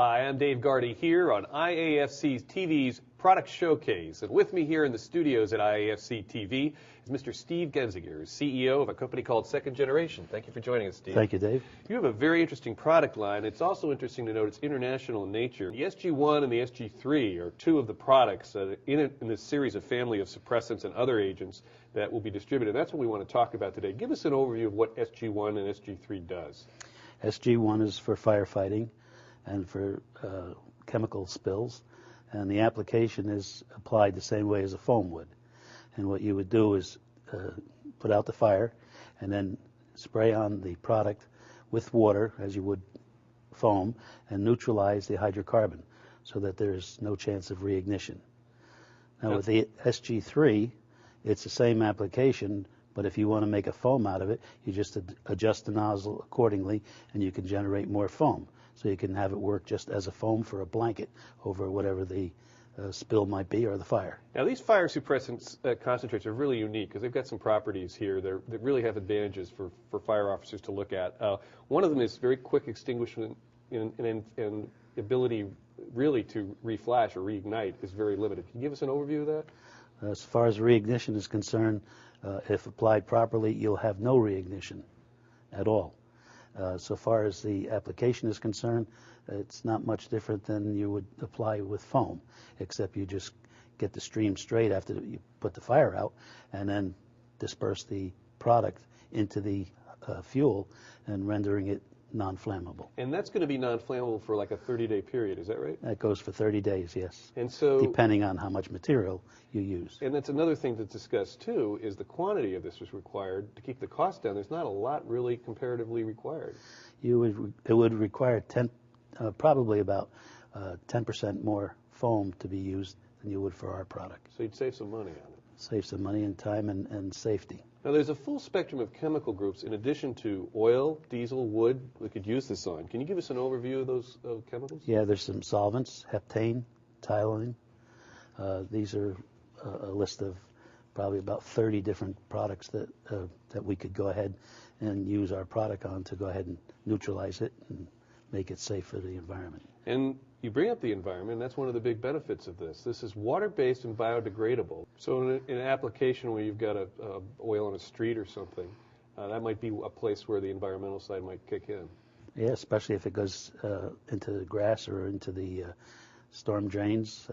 Hi, I'm Dave Gardy here on IAFC TV's Product Showcase. And with me here in the studios at IAFC TV is Mr. Steve Genzinger, CEO of a company called Second Generation. Thank you for joining us, Steve. Thank you, Dave. You have a very interesting product line. It's also interesting to note it's international in nature. The SG1 and the SG3 are two of the products in this series of family of suppressants and other agents that will be distributed. That's what we want to talk about today. Give us an overview of what SG1 and SG3 does. SG1 is for firefighting and for chemical spills, and the application is applied the same way as a foam would. And what you would do is put out the fire and then spray on the product with water, as you would foam, and neutralize the hydrocarbon so that there's no chance of reignition. Now with the SG3, it's the same application, but if you want to make a foam out of it, you just adjust the nozzle accordingly and you can generate more foam. So you can have it work just as a foam for a blanket over whatever the spill might be or the fire. Now these fire suppressants concentrates are really unique because they've got some properties here that really have advantages for fire officers to look at. One of them is very quick extinguishment and ability really to reflash or reignite is very limited. Can you give us an overview of that? As far as reignition is concerned, if applied properly, you'll have no reignition at all. So far as the application is concerned, it's not much different than you would apply with foam, except you just get the stream straight after you put the fire out and then disperse the product into the fuel and rendering it non-flammable. And that's going to be non-flammable for like a 30-day period, is that right? That goes for 30 days, yes. And so, depending on how much material you use. And that's another thing to discuss too, is the quantity of this is required to keep the cost down. There's not a lot really comparatively required. It would require probably about 10% more foam to be used than you would for our product. So you'd save some money on it. Save some money and time and safety. Now there's a full spectrum of chemical groups in addition to oil, diesel, wood we could use this on. Can you give us an overview of those chemicals? Yeah, there's some solvents, heptane, toluene. These are a list of probably about 30 different products that we could go ahead and use our product on to go ahead and neutralize it and make it safe for the environment. And you bring up the environment, and that's one of the big benefits of this. This is water-based and biodegradable. So in an application where you've got a oil on a street or something, that might be a place where the environmental side might kick in. Yeah, especially if it goes into the grass or into the storm drains,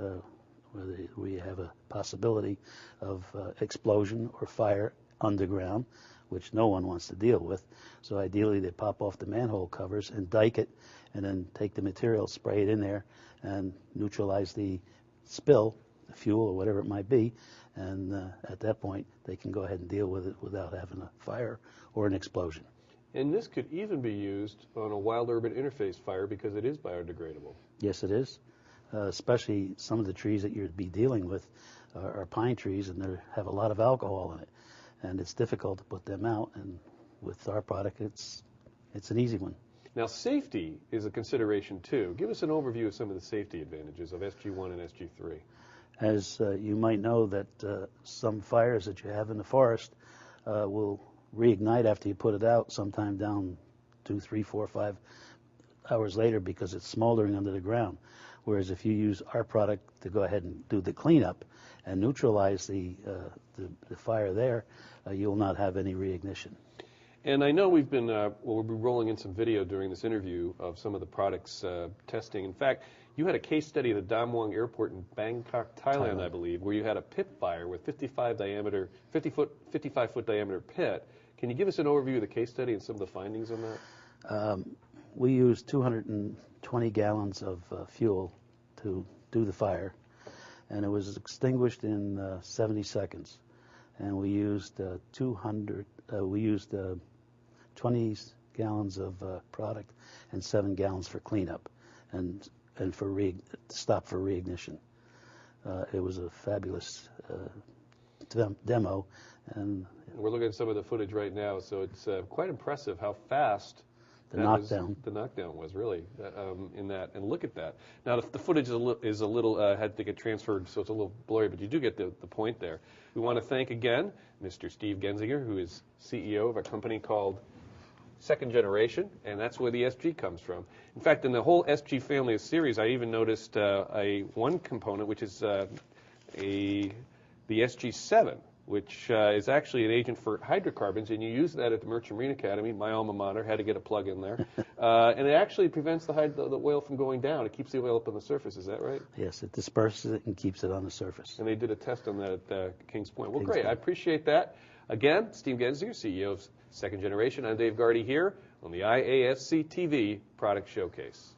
where we have a possibility of explosion or fire underground, which no one wants to deal with. So ideally they pop off the manhole covers and dike it and then take the material, spray it in there and neutralize the spill, the fuel or whatever it might be, and at that point they can go ahead and deal with it without having a fire or an explosion. And this could even be used on a wild urban interface fire because it is biodegradable. Yes, it is. Especially some of the trees that you'd be dealing with are pine trees and they have a lot of alcohol in it. And it's difficult to put them out, and with our product, it's an easy one. Now, safety is a consideration, too. Give us an overview of some of the safety advantages of SG1 and SG3. As you might know, that some fires that you have in the forest will reignite after you put it out sometime down 2, 3, 4, 5 hours later because it's smoldering under the ground. Whereas if you use our product to go ahead and do the cleanup and neutralize the fire there, you'll not have any reignition. And I know we've been, we'll be rolling in some video during this interview of some of the products testing. In fact, you had a case study at the Dam Wang Airport in Bangkok, Thailand, I believe, where you had a pit fire with 55-foot diameter pit. Can you give us an overview of the case study and some of the findings on that? We used 220 gallons of fuel to do the fire, and it was extinguished in 70 seconds. And we used 20 gallons of product and 7 gallons for cleanup and for stop for reignition. It was a fabulous demo, and we're looking at some of the footage right now. So it's quite impressive how fast the knockdown was really in that. And look at that. Now the footage is a little had to get transferred, so it's a little blurry, but you do get the point there. We want to thank again Mr. Steve Genzinger, who is CEO of a company called second generation, and that's where the SG comes from. In fact, in the whole SG family of series, I even noticed one component, which is the SG7, which is actually an agent for hydrocarbons, and you use that at the Merchant Marine Academy, my alma mater, had to get a plug in there. And it actually prevents the oil from going down. It keeps the oil up on the surface, is that right? Yes, it disperses it and keeps it on the surface. And they did a test on that at Kings Point. Well, Kings great. Point. I appreciate that. Again, Steve Genzier, CEO of Second Generation. I'm Dave Gardy here on the IASC TV Product Showcase.